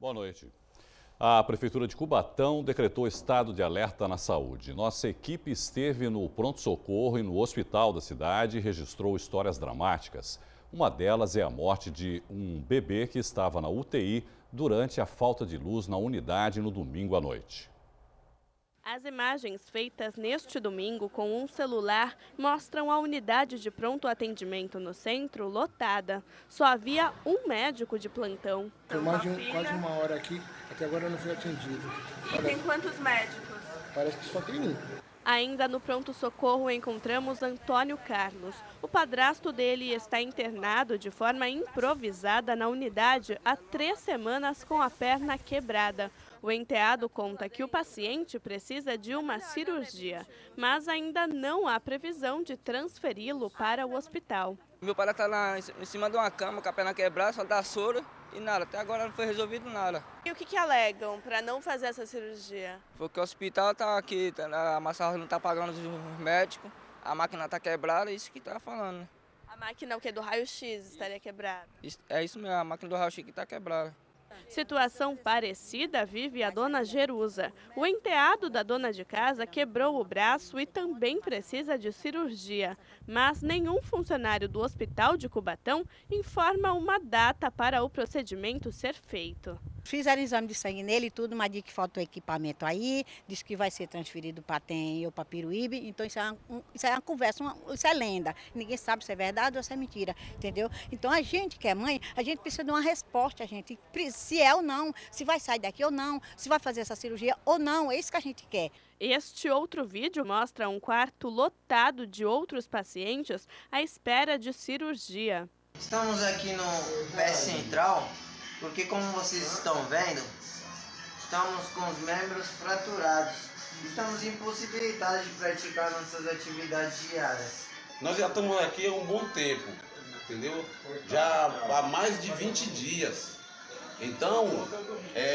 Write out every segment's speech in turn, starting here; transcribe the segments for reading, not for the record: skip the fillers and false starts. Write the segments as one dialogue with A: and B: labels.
A: Boa noite. A Prefeitura de Cubatão decretou estado de alerta na saúde. Nossa equipe esteve no pronto-socorro e no hospital da cidade e registrou histórias dramáticas. Uma delas é a morte de um bebê que estava na UTI durante a falta de luz na unidade no domingo à noite.
B: As imagens feitas neste domingo com um celular mostram a unidade de pronto atendimento no centro lotada. Só havia um médico de plantão.
C: Foi quase uma hora aqui, até agora eu não fui atendido.
B: E tem quantos médicos?
C: Parece que só tem um.
B: Ainda no pronto-socorro encontramos Antônio Carlos. O padrasto dele está internado de forma improvisada na unidade há 3 semanas com a perna quebrada. O enteado conta que o paciente precisa de uma cirurgia, mas ainda não há previsão de transferi-lo para o hospital.
D: Meu pai está lá em cima de uma cama com a perna quebrada, só dá soro e nada. Até agora não foi resolvido nada.
B: E o que alegam para não fazer essa cirurgia?
D: Porque o hospital está aqui, a Massarra não está pagando os médicos, a máquina está quebrada, é isso que está falando. Né?
B: A máquina o quê? Do raio-x estaria quebrada?
D: É isso mesmo, a máquina do raio-x que está quebrada.
B: Situação parecida vive a dona Jerusa. O enteado da dona de casa quebrou o braço e também precisa de cirurgia. Mas nenhum funcionário do hospital de Cubatão informa uma data para o procedimento ser feito.
E: Fizeram exame de sangue nele e tudo, mas disse que faltou equipamento aí, disse que vai ser transferido para TEM ou para Piruíbe, então isso é uma conversa, isso é lenda. Ninguém sabe se é verdade ou se é mentira, entendeu? Então a gente que é mãe, a gente precisa de uma resposta, gente, se é ou não, se vai sair daqui ou não, se vai fazer essa cirurgia ou não, é isso que a gente quer.
B: Este outro vídeo mostra um quarto lotado de outros pacientes à espera de cirurgia.
F: Estamos aqui no pé central, porque como vocês estão vendo, estamos com os membros fraturados. Estamos impossibilitados de praticar nossas atividades diárias.
G: Nós já estamos aqui há um bom tempo, entendeu? Já há mais de 20 dias. Então,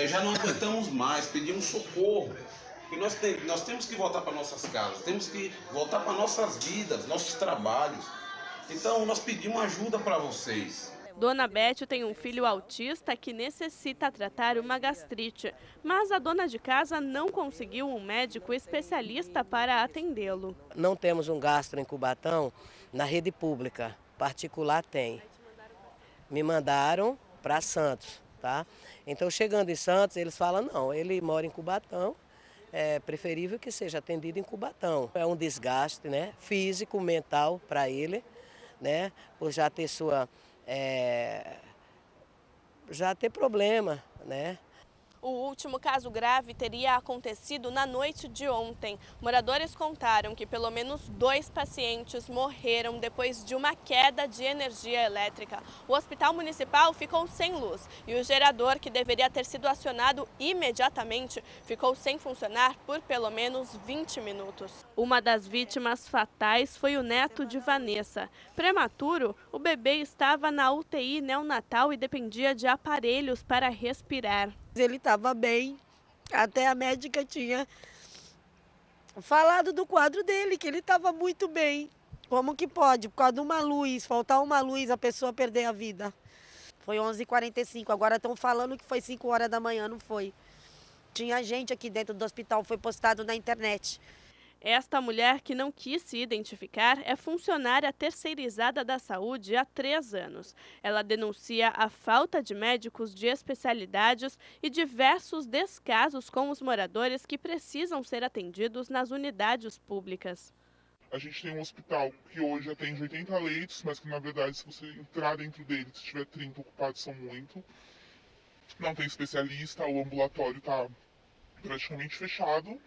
G: já não aguentamos mais, pedimos socorro. E nós temos que voltar para nossas casas, temos que voltar para nossas vidas, nossos trabalhos. Então, nós pedimos ajuda para vocês.
B: Dona Bete tem um filho autista que necessita tratar uma gastrite, mas a dona de casa não conseguiu um médico especialista para atendê-lo.
H: Não temos um gastro em Cubatão na rede pública, particular tem. Me mandaram para Santos, tá? Então, chegando em Santos, eles falam, não, ele mora em Cubatão, é preferível que seja atendido em Cubatão. É um desgaste, né, físico, mental para ele, né, por já ter já ter problema, né?
B: O último caso grave teria acontecido na noite de ontem. Moradores contaram que pelo menos 2 pacientes morreram depois de uma queda de energia elétrica. O hospital municipal ficou sem luz e o gerador, que deveria ter sido acionado imediatamente, ficou sem funcionar por pelo menos 20 minutos. Uma das vítimas fatais foi o neto de Vanessa. Prematuro, o bebê estava na UTI neonatal e dependia de aparelhos para respirar.
I: Ele estava bem, até a médica tinha falado do quadro dele, que ele estava muito bem. Como que pode, por causa de uma luz, faltar uma luz, a pessoa perder a vida? Foi 11h45, agora estão falando que foi 5 horas da manhã, não foi. Tinha gente aqui dentro do hospital, foi postado na internet.
B: Esta mulher, que não quis se identificar, é funcionária terceirizada da saúde há 3 anos. Ela denuncia a falta de médicos de especialidades e diversos descasos com os moradores que precisam ser atendidos nas unidades públicas.
J: A gente tem um hospital que hoje atende 80 leitos, mas que na verdade, se você entrar dentro dele, se tiver 30 ocupados, são muito. Não tem especialista, o ambulatório está praticamente fechado,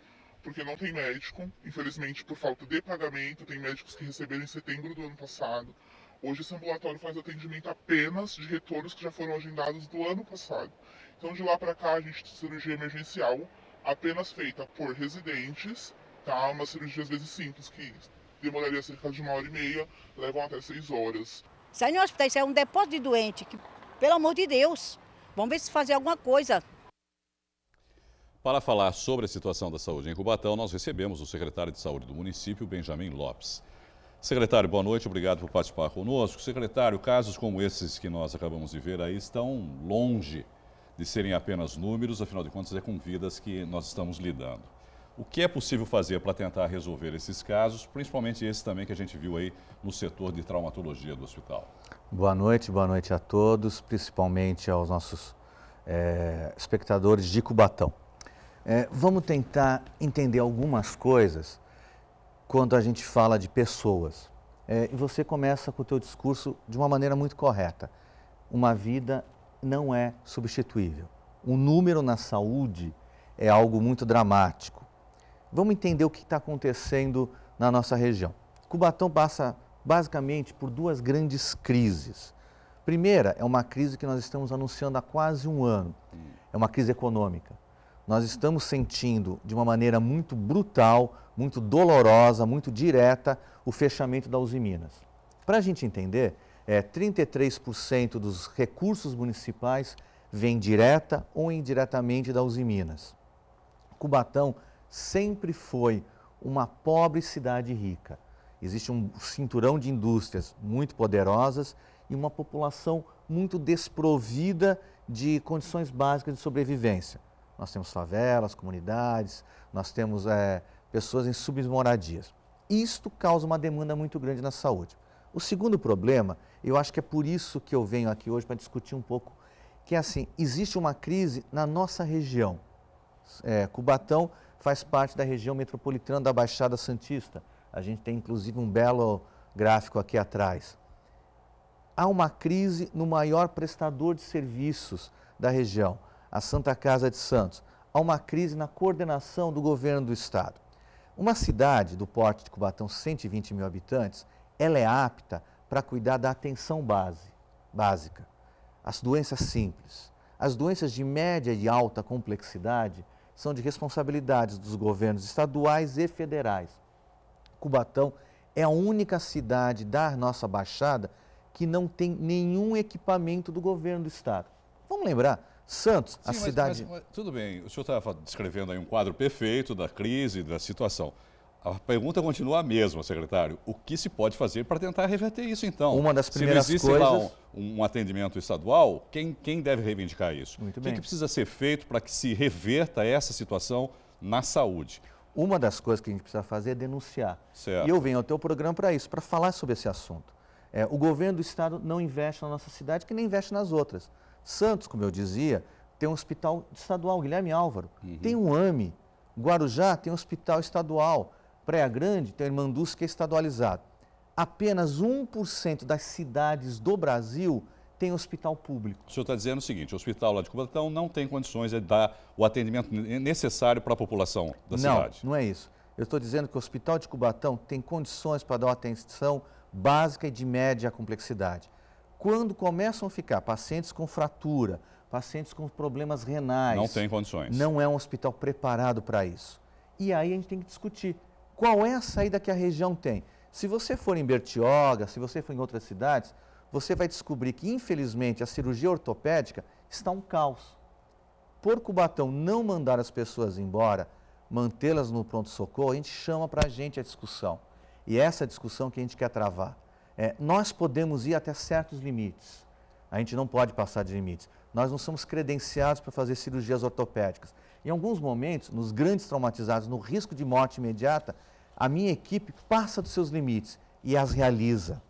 J: porque não tem médico, infelizmente por falta de pagamento. Tem médicos que receberam em setembro do ano passado. Hoje esse ambulatório faz atendimento apenas de retornos que já foram agendados do ano passado. Então de lá para cá a gente tem cirurgia emergencial, apenas feita por residentes, tá? Uma cirurgia às vezes simples, que demoraria cerca de 1h30, levam até 6 horas.
E: Isso aí no hospital, isso é um depósito de doente, que, pelo amor de Deus, vamos ver se fazer alguma coisa.
A: Para falar sobre a situação da saúde em Cubatão, nós recebemos o secretário de Saúde do município, Benjamin Lopes. Secretário, boa noite, obrigado por participar conosco. Secretário, casos como esses que nós acabamos de ver aí estão longe de serem apenas números, afinal de contas é com vidas que nós estamos lidando. O que é possível fazer para tentar resolver esses casos, principalmente esse também que a gente viu aí no setor de traumatologia do hospital?
K: Boa noite a todos, principalmente aos nossos espectadores de Cubatão. Vamos tentar entender algumas coisas quando a gente fala de pessoas. E você começa com o teu discurso de uma maneira muito correta. Uma vida não é substituível. O número na saúde é algo muito dramático. Vamos entender o que está acontecendo na nossa região. Cubatão passa basicamente por duas grandes crises. Primeira é uma crise que nós estamos anunciando há quase um ano. É uma crise econômica. Nós estamos sentindo de uma maneira muito brutal, muito dolorosa, muito direta, o fechamento da Usiminas. Para a gente entender, 33% dos recursos municipais vêm direta ou indiretamente da Usiminas. Cubatão sempre foi uma pobre cidade rica. Existe um cinturão de indústrias muito poderosas e uma população muito desprovida de condições básicas de sobrevivência. Nós temos favelas, comunidades, nós temos pessoas em submoradias. Isto causa uma demanda muito grande na saúde. O segundo problema, eu acho que é por isso que eu venho aqui hoje para discutir um pouco, que é assim, existe uma crise na nossa região. Cubatão faz parte da região metropolitana da Baixada Santista. A gente tem inclusive um belo gráfico aqui atrás. Há uma crise no maior prestador de serviços da região, a Santa Casa de Santos. Há uma crise na coordenação do governo do estado. Uma cidade do porte de Cubatão, 120 mil habitantes, ela é apta para cuidar da atenção básica. As doenças simples. As doenças de média e alta complexidade são de responsabilidade dos governos estaduais e federais. Cubatão é a única cidade da nossa Baixada que não tem nenhum equipamento do governo do estado. Vamos lembrar, Santos, a cidade...
A: Mas, tudo bem, o senhor estava descrevendo aí um quadro perfeito da crise, da situação. A pergunta continua a mesma, secretário. O que se pode fazer para tentar reverter isso, então?
K: Uma das primeiras
A: Se não existe lá um atendimento estadual, quem deve reivindicar isso?
K: Muito
A: bem.
K: bem.
A: O que precisa ser feito para que se reverta essa situação na saúde?
K: Uma das coisas que a gente precisa fazer é denunciar.
A: Certo.
K: E eu venho ao teu programa para isso, para falar sobre esse assunto. O governo do estado não investe na nossa cidade, que nem investe nas outras. Santos, como eu dizia, tem um hospital estadual, Guilherme Álvaro. Tem um AME. Guarujá tem um hospital estadual. Praia Grande tem o Irmanduz, que é estadualizado. Apenas 1% das cidades do Brasil tem hospital público.
A: O senhor está dizendo o seguinte, o hospital lá de Cubatão não tem condições de dar o atendimento necessário para a população da cidade.
K: Não é isso. Eu estou dizendo que o hospital de Cubatão tem condições para dar uma atenção básica e de média complexidade. Quando começam a ficar pacientes com fratura, pacientes com problemas renais...
A: Não tem condições.
K: Não é um hospital preparado para isso. E aí a gente tem que discutir qual é a saída que a região tem. Se você for em Bertioga, se você for em outras cidades, você vai descobrir que, infelizmente, a cirurgia ortopédica está um caos. Por Cubatão não mandar as pessoas embora, mantê-las no pronto-socorro, a gente chama para a gente a discussão. E essa é a discussão que a gente quer travar. Nós podemos ir até certos limites. A gente não pode passar de limites. Nós não somos credenciados para fazer cirurgias ortopédicas. Em alguns momentos, nos grandes traumatizados, no risco de morte imediata, a minha equipe passa dos seus limites e as realiza.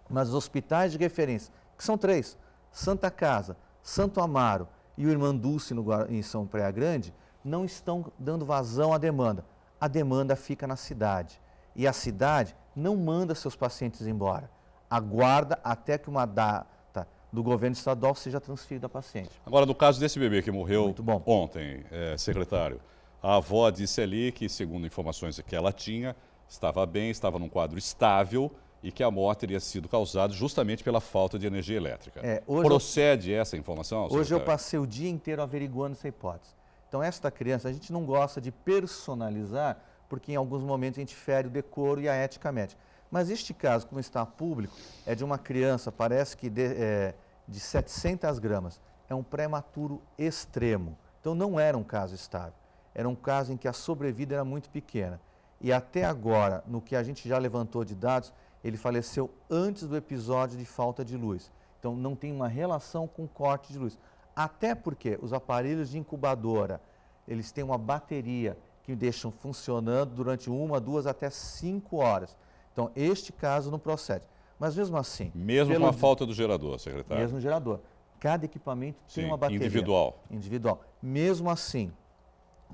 K: Mas os hospitais de referência, que são 3, Santa Casa, Santo Amaro e o Irmanduz em São Praia Grande, não estão dando vazão à demanda. A demanda fica na cidade. E a cidade não manda seus pacientes embora. Aguarda até que uma data do governo estadual seja transferida a paciente.
A: Agora, no caso desse bebê que morreu ontem, secretário, a avó disse ali que, segundo informações que ela tinha, estava bem, estava num quadro estável e que a morte teria sido causada justamente pela falta de energia elétrica. Procede essa informação, secretário?
K: Hoje eu passei o dia inteiro averiguando essa hipótese. Então, esta criança, a gente não gosta de personalizar, porque em alguns momentos a gente fere o decoro e a ética médica. Mas este caso, como está público, é de uma criança, parece que de 700 gramas. É um prematuro extremo. Então, não era um caso estável. Era um caso em que a sobrevida era muito pequena. E até agora, no que a gente já levantou de dados, ele faleceu antes do episódio de falta de luz. Então, não tem uma relação com corte de luz. Até porque os aparelhos de incubadora, eles têm uma bateria que deixam funcionando durante 1, 2, até 5 horas. Então, este caso não procede. Mas mesmo assim...
A: Mesmo com a falta do gerador, secretário?
K: Mesmo gerador. Cada equipamento tem uma bateria.
A: Individual.
K: Individual. Mesmo assim,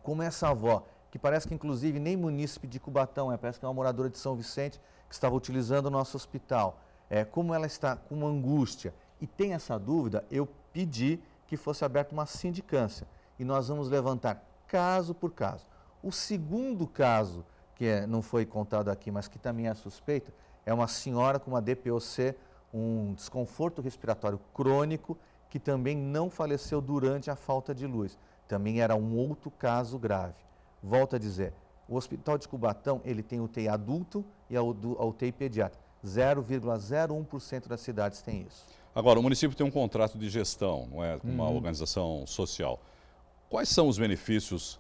K: como essa avó, que parece que inclusive nem munícipe de Cubatão parece que é uma moradora de São Vicente que estava utilizando o nosso hospital, como ela está com uma angústia e tem essa dúvida, eu pedi que fosse aberta uma sindicância e nós vamos levantar caso por caso. O segundo caso, que não foi contado aqui, mas que também é suspeita, é uma senhora com uma DPOC, um desconforto respiratório crônico, que também não faleceu durante a falta de luz. Também era um outro caso grave. Volto a dizer, o Hospital de Cubatão, ele tem UTI adulto e a UTI pediátrica. 0,01% das cidades tem isso.
A: Agora, o município tem um contrato de gestão, não é? Com uma organização social. Quais são os benefícios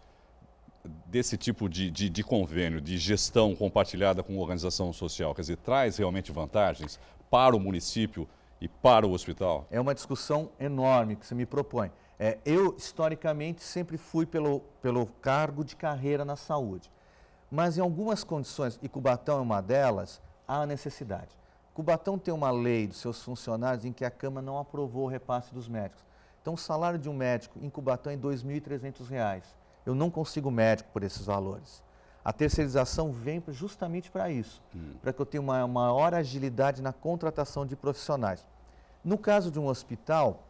A: desse tipo de convênio, de gestão compartilhada com organização social? Quer dizer, traz realmente vantagens para o município e para o hospital? É
K: uma discussão enorme que você me propõe. Eu, historicamente, sempre fui pelo cargo de carreira na saúde. Mas em algumas condições, e Cubatão é uma delas, há necessidade. Cubatão tem uma lei dos seus funcionários em que a Câmara não aprovou o repasse dos médicos. Então, o salário de um médico em Cubatão é R$ 2.300. Eu não consigo médico por esses valores. A terceirização vem justamente para isso, para que eu tenha uma maior agilidade na contratação de profissionais. No caso de um hospital,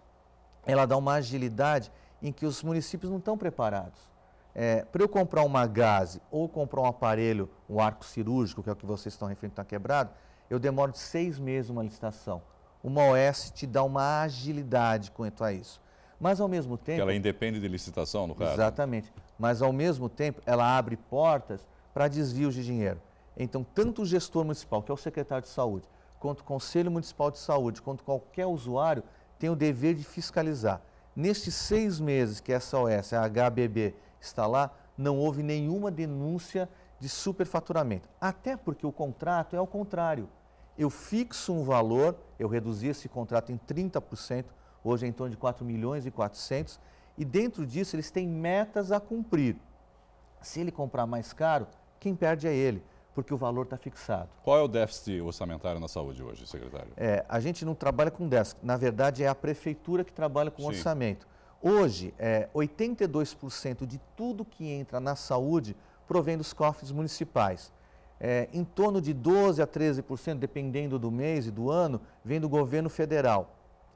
K: ela dá uma agilidade em que os municípios não estão preparados. Para eu comprar uma gase ou comprar um aparelho, um arco cirúrgico, que é o que vocês estão referindo, está quebrado, eu demoro 6 meses uma licitação. Uma OS te dá uma agilidade quanto a isso. Mas ao mesmo tempo...
A: Que ela independe de licitação, no caso?
K: Exatamente. Mas ao mesmo tempo, ela abre portas para desvios de dinheiro. Então, tanto o gestor municipal, que é o secretário de saúde, quanto o Conselho Municipal de Saúde, quanto qualquer usuário, tem o dever de fiscalizar. Nestes 6 meses que essa OS, a HBB, está lá, não houve nenhuma denúncia de superfaturamento. Até porque o contrato é ao contrário. Eu fixo um valor, eu reduzi esse contrato em 30%, hoje é em torno de 4 milhões e 400, e dentro disso eles têm metas a cumprir. Se ele comprar mais caro, quem perde é ele, porque o valor está fixado.
A: Qual é o déficit orçamentário na saúde hoje, secretário?
K: A gente não trabalha com déficit, na verdade é a prefeitura que trabalha com orçamento. Hoje, 82% de tudo que entra na saúde provém dos cofres municipais. Em torno de 12% a 13%, dependendo do mês e do ano, vem do governo federal.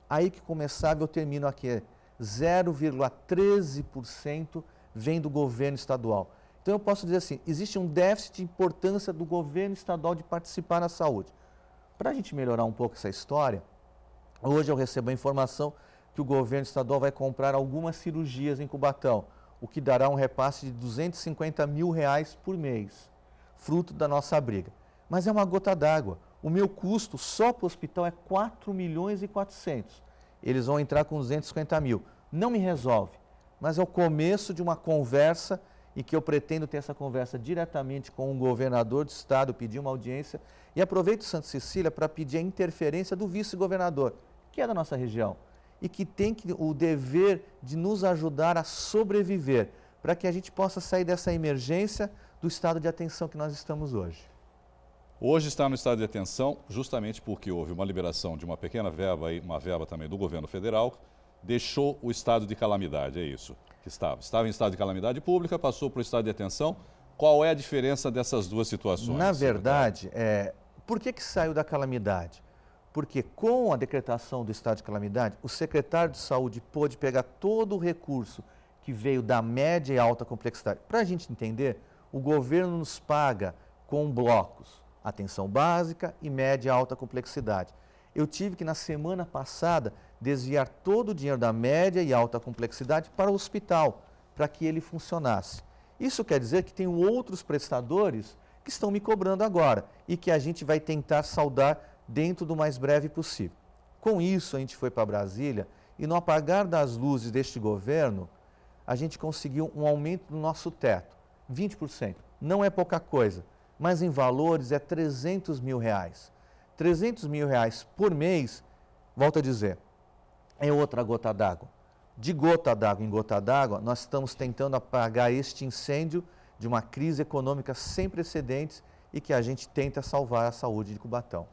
K: Aí que começava, eu termino aqui, 0,13% vem do governo estadual. Então eu posso dizer assim, existe um déficit de importância do governo estadual de participar na saúde. Para a gente melhorar um pouco essa história, hoje eu recebo a informação que o governo estadual vai comprar algumas cirurgias em Cubatão, o que dará um repasse de R$ 250 mil por mês, fruto da nossa briga. Mas é uma gota d'água. O meu custo só para o hospital é 4 milhões e 400. Eles vão entrar com 250 mil. Não me resolve, mas é o começo de uma conversa e que eu pretendo ter essa conversa diretamente com o governador do estado, pedir uma audiência e aproveito Santa Cecília para pedir a interferência do vice-governador, que é da nossa região e que tem o dever de nos ajudar a sobreviver, para que a gente possa sair dessa emergência do estado de atenção que nós estamos hoje.
A: Hoje está no estado de atenção justamente porque houve uma liberação de uma pequena verba, uma verba também do governo federal, deixou o estado de calamidade, é isso que estava. Estava em estado de calamidade pública, passou para o estado de atenção. Qual é a diferença dessas duas situações?
K: Na verdade, por que saiu da calamidade? Porque com a decretação do estado de calamidade, o secretário de saúde pôde pegar todo o recurso que veio da média e alta complexidade. Para a gente entender, o governo nos paga com blocos, atenção básica e média e alta complexidade. Eu tive que, na semana passada, desviar todo o dinheiro da média e alta complexidade para o hospital, para que ele funcionasse. Isso quer dizer que tem outros prestadores que estão me cobrando agora e que a gente vai tentar saldar dentro do mais breve possível. Com isso, a gente foi para Brasília e, no apagar das luzes deste governo, a gente conseguiu um aumento do nosso teto, 20%. Não é pouca coisa, mas em valores é 300 mil reais. 300 mil reais por mês, volto a dizer, é outra gota d'água. de gota d'água em gota d'água, nós estamos tentando apagar este incêndio de uma crise econômica sem precedentes e que a gente tenta salvar a saúde de Cubatão.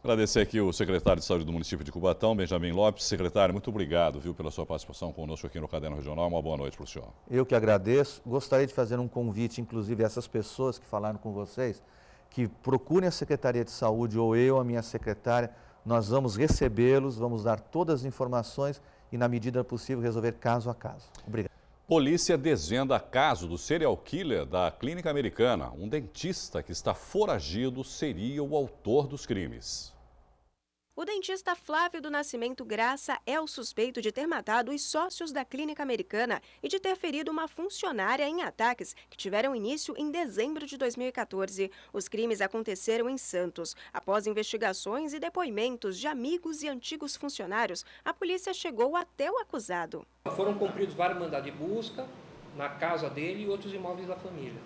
A: Agradecer aqui o secretário de Saúde do município de Cubatão, Benjamin Lopes. Secretário, muito obrigado, pela sua participação conosco aqui no Caderno Regional. Uma boa noite para o senhor.
K: Eu que agradeço. Gostaria de fazer um convite, inclusive, a essas pessoas que falaram com vocês, que procurem a Secretaria de Saúde ou eu, a minha secretária. Nós vamos recebê-los, vamos dar todas as informações e, na medida possível, resolver caso a caso. Obrigado.
A: Polícia desvenda caso do serial killer da Clínica Americana. Um dentista que está foragido seria o autor dos crimes.
L: O dentista Flávio do Nascimento Graça é o suspeito de ter matado os sócios da Clínica Americana e de ter ferido uma funcionária em ataques que tiveram início em dezembro de 2014. Os crimes aconteceram em Santos. Após investigações e depoimentos de amigos e antigos funcionários, a polícia chegou até o acusado.
M: Foram cumpridos vários mandados de busca na casa dele e outros imóveis da família.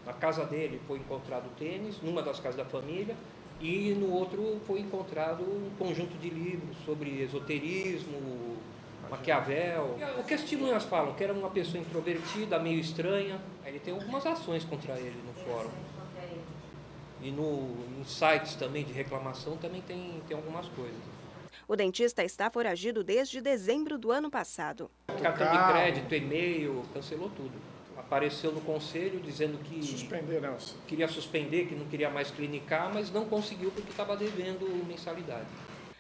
M: Na casa dele foi encontrado tênis, numa das casas da família, e no outro foi encontrado um conjunto de livros sobre esoterismo, Maquiavel. O que as testemunhas falam? Que era uma pessoa introvertida, meio estranha. Ele tem algumas ações contra ele no fórum. E em sites também de reclamação também tem algumas coisas.
L: O dentista está foragido desde dezembro do ano passado.
M: Cartão de crédito, e-mail, cancelou tudo. Apareceu no conselho dizendo que queria suspender, que não queria mais clinicar, mas não conseguiu porque estava devendo mensalidade.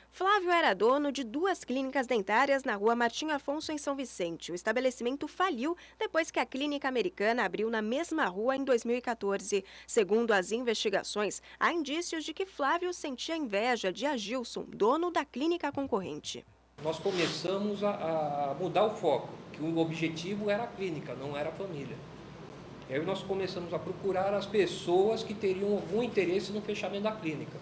L: Flávio era dono de 2 clínicas dentárias na rua Martim Afonso, em São Vicente. O estabelecimento faliu depois que a Clínica Americana abriu na mesma rua em 2014. Segundo as investigações, há indícios de que Flávio sentia inveja de Agilson, dono da clínica concorrente.
M: Nós começamos a mudar o foco, que o objetivo era a clínica, não era a família. E aí nós começamos a procurar as pessoas que teriam algum interesse no fechamento da clínica.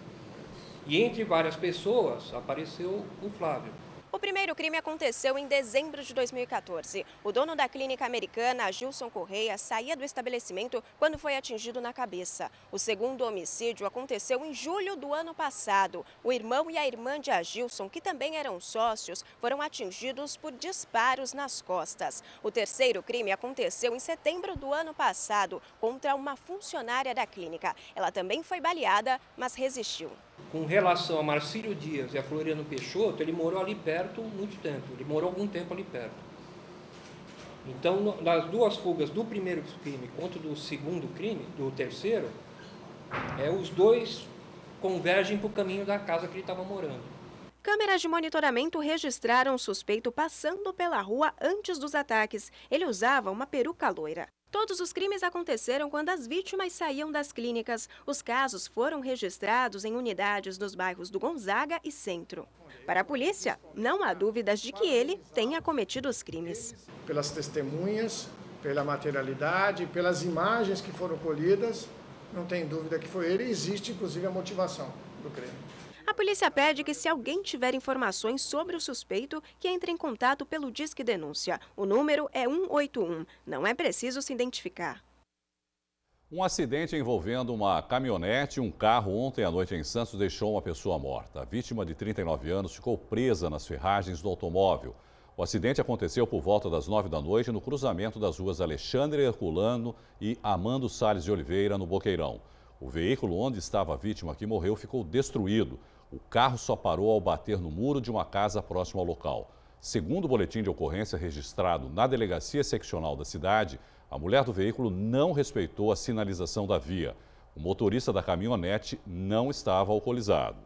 M: E entre várias pessoas apareceu o Flávio.
L: O primeiro crime aconteceu em dezembro de 2014. O dono da Clínica Americana, Agilson Correia, saía do estabelecimento quando foi atingido na cabeça. O segundo homicídio aconteceu em julho do ano passado. O irmão e a irmã de Agilson, que também eram sócios, foram atingidos por disparos nas costas. O terceiro crime aconteceu em setembro do ano passado, contra uma funcionária da clínica. Ela também foi baleada, mas resistiu.
M: Com relação a Marcílio Dias e a Floriano Peixoto, ele morou ali perto muito tempo. Ele morou algum tempo ali perto. Então, nas 2 fugas do primeiro crime contra do segundo crime, do terceiro, os 2 convergem para o caminho da casa que ele estava morando.
L: Câmeras de monitoramento registraram o suspeito passando pela rua antes dos ataques. Ele usava uma peruca loira. Todos os crimes aconteceram quando as vítimas saíam das clínicas. Os casos foram registrados em unidades nos bairros do Gonzaga e Centro. Para a polícia, não há dúvidas de que ele tenha cometido os crimes.
C: Pelas testemunhas, pela materialidade, pelas imagens que foram colhidas, não tem dúvida que foi ele. Existe, inclusive, a motivação do crime.
L: A polícia pede que, se alguém tiver informações sobre o suspeito, que entre em contato pelo Disque Denúncia. O número é 181. Não é preciso se identificar.
A: Um acidente envolvendo uma caminhonete e um carro ontem à noite em Santos deixou uma pessoa morta. A vítima, de 39 anos, ficou presa nas ferragens do automóvel. O acidente aconteceu por volta das 9 da noite no cruzamento das ruas Alexandre Herculano e Amando Salles de Oliveira, no Boqueirão. O veículo onde estava a vítima que morreu ficou destruído. O carro só parou ao bater no muro de uma casa próxima ao local. Segundo o boletim de ocorrência registrado na delegacia seccional da cidade, a mulher do veículo não respeitou a sinalização da via. O motorista da caminhonete não estava alcoolizado.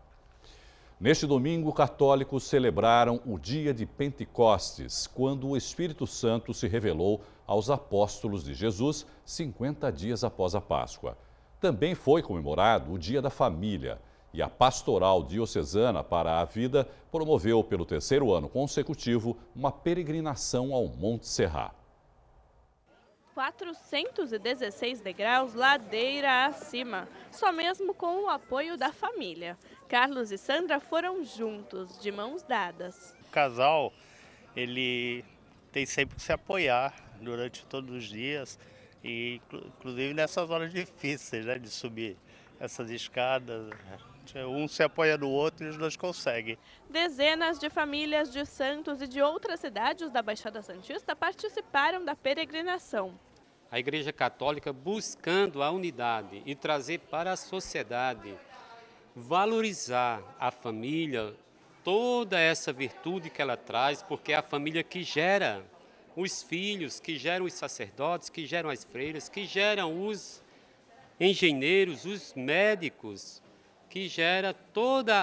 A: Neste domingo, católicos celebraram o dia de Pentecostes, quando o Espírito Santo se revelou aos apóstolos de Jesus 50 dias após a Páscoa. Também foi comemorado o Dia da Família. E a Pastoral Diocesana para a Vida promoveu pelo 3º ano consecutivo uma peregrinação ao Monte Serra.
B: 416 degraus ladeira acima, só mesmo com o apoio da família. Carlos e Sandra foram juntos, de mãos dadas.
N: O casal, ele tem sempre que se apoiar durante todos os dias, e inclusive nessas horas difíceis, né, de subir essas escadas, Um se apoia no outro e os dois conseguem.
B: Dezenas de famílias de Santos e de outras cidades da Baixada Santista participaram da peregrinação.
O: A Igreja Católica buscando a unidade e trazer para a sociedade, valorizar a família, toda essa virtude que ela traz, porque é a família que gera os filhos, que geram os sacerdotes, que geram as freiras, que geram os engenheiros, os médicos, que gera todos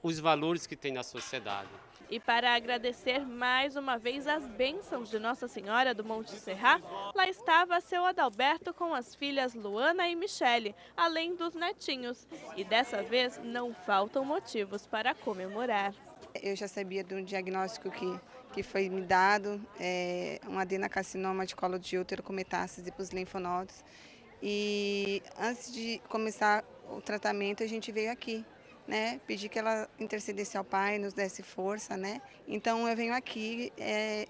O: os valores que tem na sociedade.
B: E para agradecer mais uma vez as bênçãos de Nossa Senhora do Monte Serra, lá estava seu Adalberto com as filhas Luana e Michele, além dos netinhos. E dessa vez não faltam motivos para comemorar.
P: Eu já sabia do diagnóstico que foi me dado, um adenocarcinoma de colo de útero com metástase para os linfonodos. E antes de começar o tratamento, a gente veio aqui, né? Pedir que ela intercedesse ao Pai, nos desse força, né? Então eu venho aqui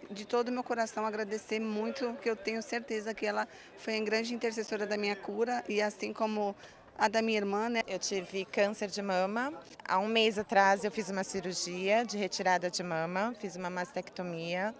P: de todo o meu coração agradecer muito, que eu tenho certeza que ela foi a grande intercessora da minha cura e assim como a da minha irmã, né?
Q: Eu tive câncer de mama. Há um mês atrás eu fiz uma cirurgia de retirada de mama, fiz uma mastectomia.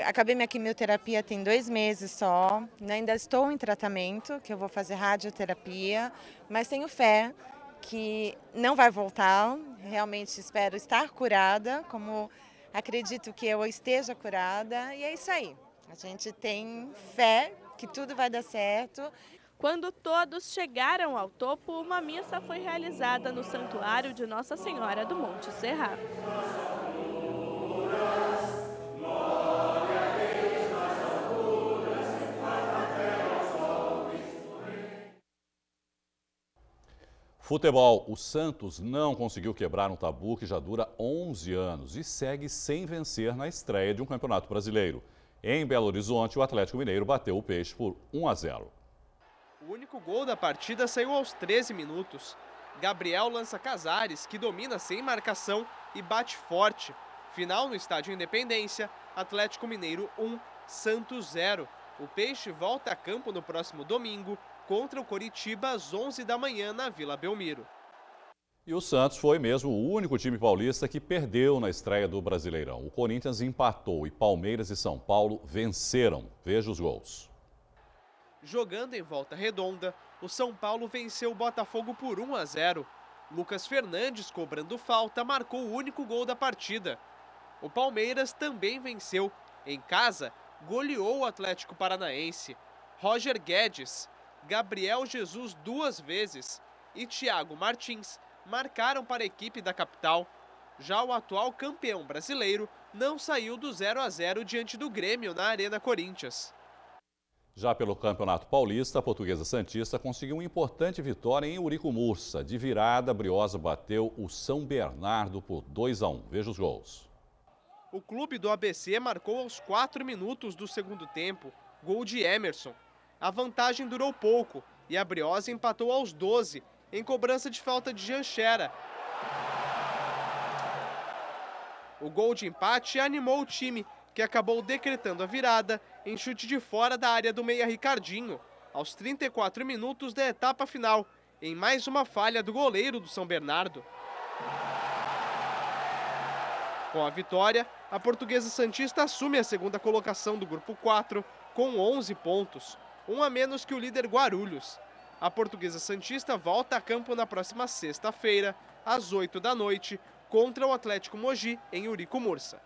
Q: Acabei minha quimioterapia tem 2 meses só, ainda estou em tratamento, que eu vou fazer radioterapia, mas tenho fé que não vai voltar, realmente espero estar curada, como acredito que eu esteja curada, e é isso aí. A gente tem fé que tudo vai dar certo.
B: Quando todos chegaram ao topo, uma missa foi realizada no Santuário de Nossa Senhora do Monte Serra.
A: Futebol. O Santos não conseguiu quebrar um tabu que já dura 11 anos e segue sem vencer na estreia de um campeonato brasileiro. Em Belo Horizonte, o Atlético Mineiro bateu o Peixe por 1-0.
R: O único gol da partida saiu aos 13 minutos. Gabriel lança Casares, que domina sem marcação e bate forte. Final no Estádio Independência, Atlético Mineiro 1, Santos 0. O Peixe volta a campo no próximo domingo contra o Coritiba às 11 da manhã na Vila Belmiro.
A: E o Santos foi mesmo o único time paulista que perdeu na estreia do Brasileirão. O Corinthians empatou e Palmeiras e São Paulo venceram. Veja os gols.
R: Jogando em Volta Redonda, o São Paulo venceu o Botafogo por 1-0. Lucas Fernandes, cobrando falta, marcou o único gol da partida. O Palmeiras também venceu. Em casa, goleou o Atlético Paranaense. Roger Guedes, Gabriel Jesus 2 vezes e Thiago Martins marcaram para a equipe da capital. Já o atual campeão brasileiro não saiu do 0-0 diante do Grêmio na Arena Corinthians.
A: Já pelo Campeonato Paulista, a Portuguesa Santista conseguiu uma importante vitória em Eurico Mursa. De virada, a Briosa bateu o São Bernardo por 2-1. Veja os gols.
R: O clube do ABC marcou aos 4 minutos do segundo tempo, gol de Emerson. A vantagem durou pouco e a Briosa empatou aos 12, em cobrança de falta de Janchera. O gol de empate animou o time, que acabou decretando a virada em chute de fora da área do meia Ricardinho, aos 34 minutos da etapa final, em mais uma falha do goleiro do São Bernardo. Com a vitória, a Portuguesa Santista assume a segunda colocação do Grupo 4, com 11 pontos. Um a menos que o líder Guarulhos. A Portuguesa Santista volta a campo na próxima sexta-feira, às 8 da noite, contra o Atlético Mogi, em Eurico Mursa.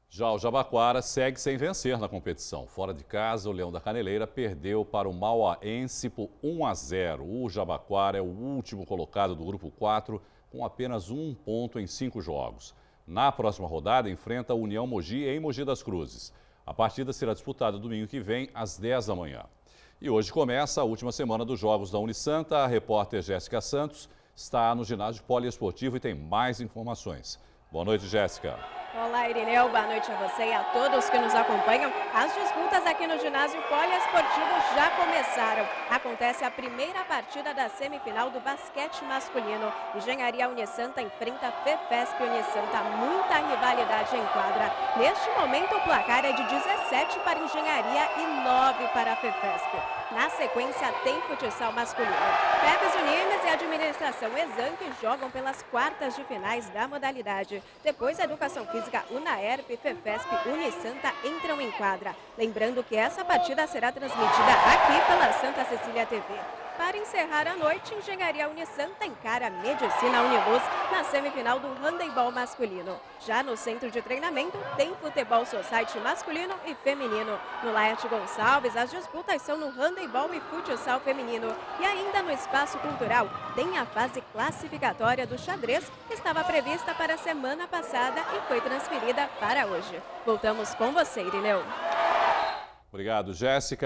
A: Já o Jabaquara segue sem vencer na competição. Fora de casa, o Leão da Caneleira perdeu para o Mauaense por 1-0. O Jabaquara é o último colocado do Grupo 4, com apenas 1 ponto em 5 jogos. Na próxima rodada, enfrenta a União Mogi em Mogi das Cruzes. A partida será disputada domingo que vem, às 10 da manhã. E hoje começa a última semana dos Jogos da Unisanta. A repórter Jéssica Santos está no ginásio poliesportivo e tem mais informações. Boa noite, Jéssica.
L: Olá, Irineu. Boa noite a você e a todos que nos acompanham. As disputas aqui no ginásio poliesportivo já começaram. Acontece a primeira partida da semifinal do basquete masculino. Engenharia Unisanta enfrenta FEFESP Unisanta. Muita rivalidade em quadra. Neste momento, o placar é de 17 para Engenharia e 9 para a FEFESP. Na sequência, tem futsal masculino. FEFES Unimes e Administração Exanc jogam pelas quartas de finais da modalidade. Depois, a Educação Física Unaerp e FEFESP Unisanta entram em quadra. Lembrando que essa partida será transmitida aqui pela Santa Cecília TV. Para encerrar a noite, Engenharia Unisanta encara Medicina Uniluz na semifinal do handebol masculino. Já no centro de treinamento, tem futebol society masculino e feminino. No Laerte Gonçalves, as disputas são no handebol e futsal feminino. E ainda no espaço cultural, tem a fase classificatória do xadrez, que estava prevista para a semana passada e foi transferida para hoje. Voltamos com você, Irineu.
A: Obrigado, Jéssica.